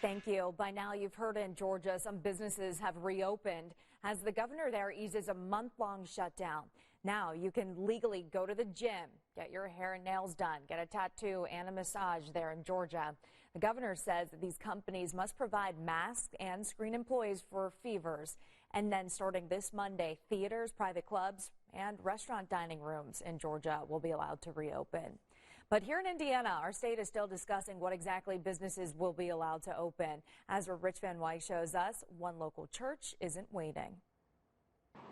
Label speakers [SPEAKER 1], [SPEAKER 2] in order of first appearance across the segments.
[SPEAKER 1] Thank you. By now, you've heard in Georgia, some businesses have reopened as the governor there eases a month-long shutdown. Now you can legally go to the gym, get your hair and nails done, get a tattoo and a massage there in Georgia. The governor says that these companies must provide masks and screen employees for fevers. And then starting this Monday, theaters, private clubs, and restaurant dining rooms in Georgia will be allowed to reopen. But here in Indiana, our state is still discussing what exactly businesses will be allowed to open. As Rich Van Wyk shows us, one local church isn't waiting.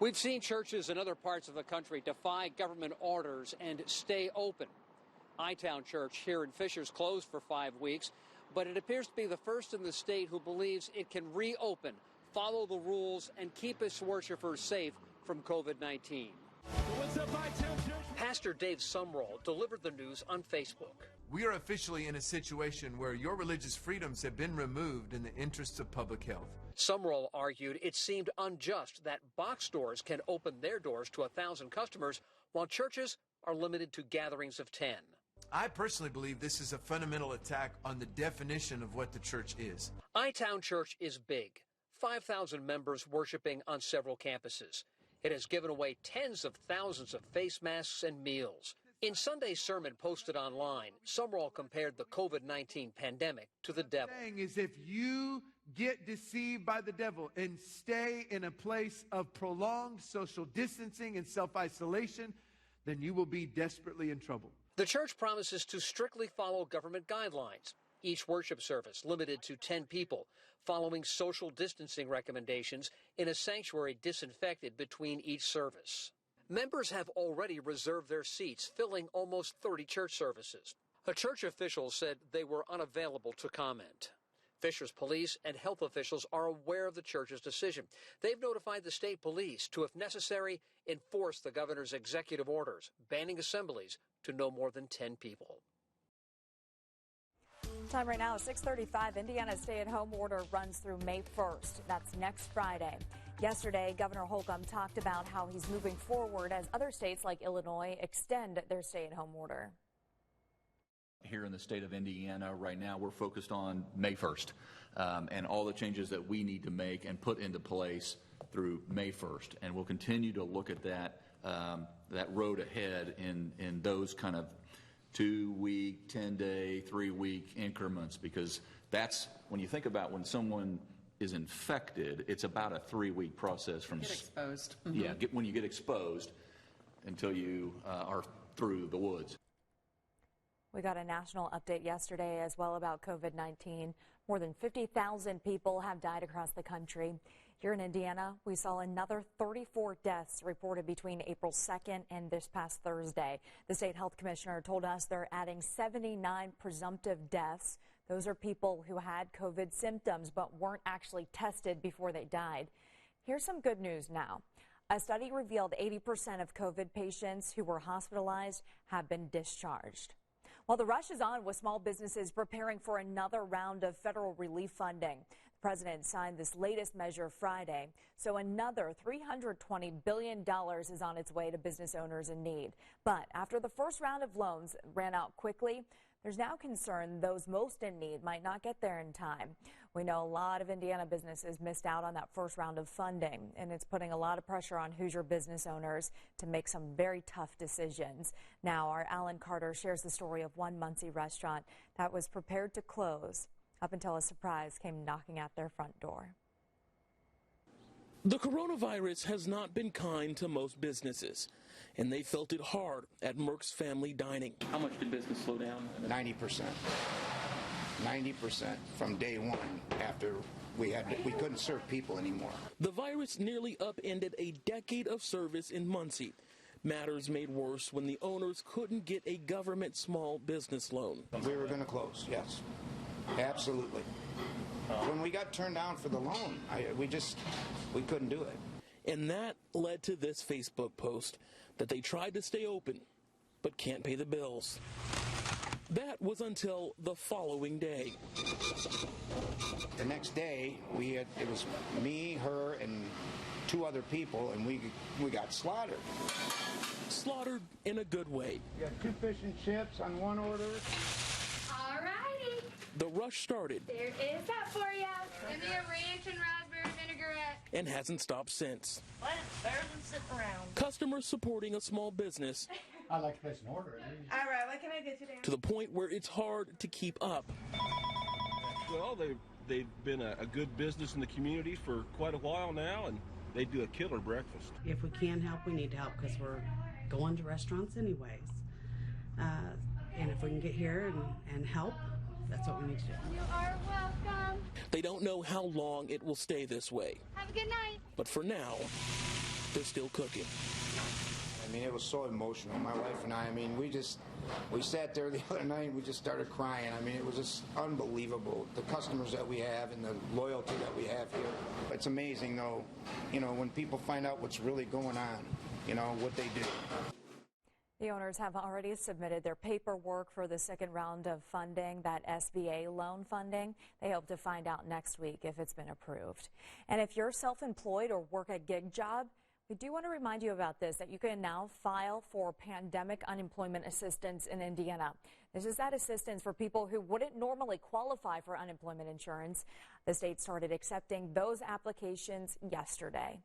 [SPEAKER 2] We've seen churches in other parts of the country defy government orders and stay open. I-Town Church here in Fishers closed for 5 weeks, but it appears to be the first in the state who believes it can reopen, follow the rules, and keep its worshipers safe from COVID-19.
[SPEAKER 3] What's up, I-Town Church?
[SPEAKER 2] Pastor Dave Sumrall delivered the news on Facebook.
[SPEAKER 4] We are officially in a situation where your religious freedoms have been removed in the interests of public health.
[SPEAKER 2] Sumrall argued it seemed unjust that box stores can open their doors to 1,000 customers while churches are limited to gatherings of 10.
[SPEAKER 4] I personally believe this is a fundamental attack on the definition of what the church is.
[SPEAKER 2] I-Town Church is big, 5,000 members worshiping on several campuses. It has given away tens of thousands of face masks and meals. In Sunday's sermon posted online, Sumrall compared the COVID-19 pandemic to the devil.
[SPEAKER 5] What I'm saying is if you get deceived by the devil and stay in a place of prolonged social distancing and self-isolation, then you will be desperately in trouble.
[SPEAKER 2] The church promises to strictly follow government guidelines. Each worship service limited to 10 people, following social distancing recommendations in a sanctuary disinfected between each service. Members have already reserved their seats, filling almost 30 church services. A church official said they were unavailable to comment. Fishers police and health officials are aware of the church's decision. They've notified the state police to, if necessary, enforce the governor's executive orders, banning assemblies to no more than 10 people.
[SPEAKER 1] Time right now is 6:35. Indiana's stay-at-home order runs through May 1st. That's next Friday. Yesterday, Governor Holcomb talked about how he's moving forward as other states like Illinois extend their stay-at-home order.
[SPEAKER 6] Here in the state of Indiana right now, we're focused on May 1st and all the changes that we need to make and put into place through May 1st. And we'll continue to look at that road ahead in those kind of 2-week, 10-day, 3-week increments, because that's when you think about when someone is infected, it's about a 3-week process from
[SPEAKER 7] get exposed.
[SPEAKER 6] When you get exposed until you are through the woods.
[SPEAKER 1] We got a national update yesterday as well about COVID-19. More than 50,000 people have died across the country. Here in Indiana, we saw another 34 deaths reported between April 2nd and this past Thursday. The state health commissioner told us they're adding 79 presumptive deaths. Those are people who had COVID symptoms but weren't actually tested before they died. Here's some good news now. A study revealed 80% of COVID patients who were hospitalized have been discharged. While the rush is on with small businesses preparing for another round of federal relief funding, the president signed this latest measure Friday, so another $320 billion is on its way to business owners in need. But after the first round of loans ran out quickly, there's now concern those most in need might not get there in time. We know a lot of Indiana businesses missed out on that first round of funding, and it's putting a lot of pressure on Hoosier business owners to make some very tough decisions. Now, our Alan Carter shares the story of one MUNCIE restaurant that was prepared to close up until a surprise came knocking at their front door.
[SPEAKER 3] The coronavirus has not been kind to most businesses, and they felt it hard at Merck's Family Dining.
[SPEAKER 8] How much did business slow down?
[SPEAKER 9] 90%. 90% from day one after we couldn't serve people anymore.
[SPEAKER 3] The virus nearly upended a decade of service in MUNCIE. Matters made worse when the owners couldn't get a government small business loan.
[SPEAKER 9] We were going to close, yes. Absolutely. When we got turned down for the loan, we couldn't do it.
[SPEAKER 3] And that led to this Facebook post that they tried to stay open, but can't pay the bills. That was until the following day.
[SPEAKER 9] The next day, it was me, her, and 2 other people, and we got slaughtered.
[SPEAKER 3] Slaughtered in a good way.
[SPEAKER 5] You got 2 fish and chips on one order.
[SPEAKER 7] All righty.
[SPEAKER 3] the rush started.
[SPEAKER 7] There is that for you. Give me a ranch and raspberry vinaigrette.
[SPEAKER 3] And hasn't stopped since.
[SPEAKER 8] Well, it's better than sitting around.
[SPEAKER 3] Customers supporting a small business.
[SPEAKER 10] I'd like to place an order.
[SPEAKER 8] All right, what can I get today?
[SPEAKER 3] To the point where it's hard to keep up.
[SPEAKER 11] Well, they've been a good business in the community for quite a while now, and they do a killer breakfast.
[SPEAKER 12] If we can help, we need to help because we're going to restaurants anyways. And if we can get here and help, that's what we need to do.
[SPEAKER 7] You are welcome.
[SPEAKER 3] They don't know how long it will stay this way.
[SPEAKER 7] Have a good night.
[SPEAKER 3] But for now, they're still cooking.
[SPEAKER 9] I mean, it was so emotional. My wife and I mean, we sat there the other night and we just started crying. I mean, it was just unbelievable. The customers that we have and the loyalty that we have here. It's amazing, though, when people find out what's really going on, what they do.
[SPEAKER 1] The owners have already submitted their paperwork for the second round of funding, that SBA loan funding. They hope to find out next week if it's been approved. And if you're self-employed or work a gig job, we do want to remind you about this, that you can now file for pandemic unemployment assistance in Indiana. This is that assistance for people who wouldn't normally qualify for unemployment insurance. The state started accepting those applications yesterday.